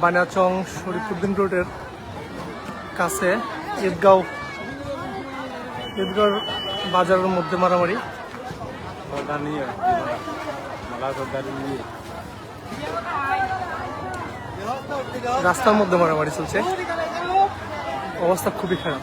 বানিয়াচং শরীফুদ্দিন রোডের কাছে ঈদগাঁও বাজারের মধ্যে মারামারি। রাস্তার মধ্যে মারামারি চলছে, অবস্থা খুবই খারাপ।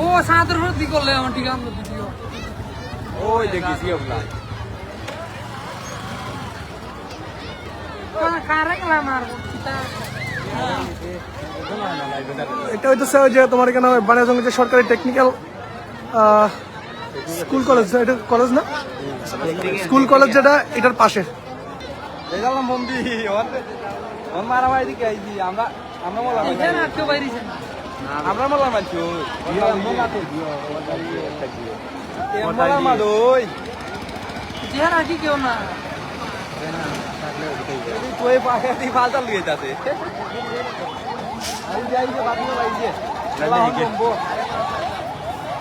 ও সাঁতার ভর্তি করলে আমার ঠিক আছে ভিডিও ওই দেখেছি আপনার এটা হইতেছে যে তোমার এখানে বানিয়াচং যে সরকারি টেকনিক্যাল স্কুল কলেজ, এটা কলেজ না স্কুল কলেজ, যেটা এটার পাশে। দেখলাম বন্ধু মারামারি দিকে আইছি আমরা আমরা মোলা আমরা মোলা মানছি ওই চেহারা কি কেউ না তুই পাখে দি ফালতাল লিয়ে যাতে আমি যাই যে বাকি ভাই যে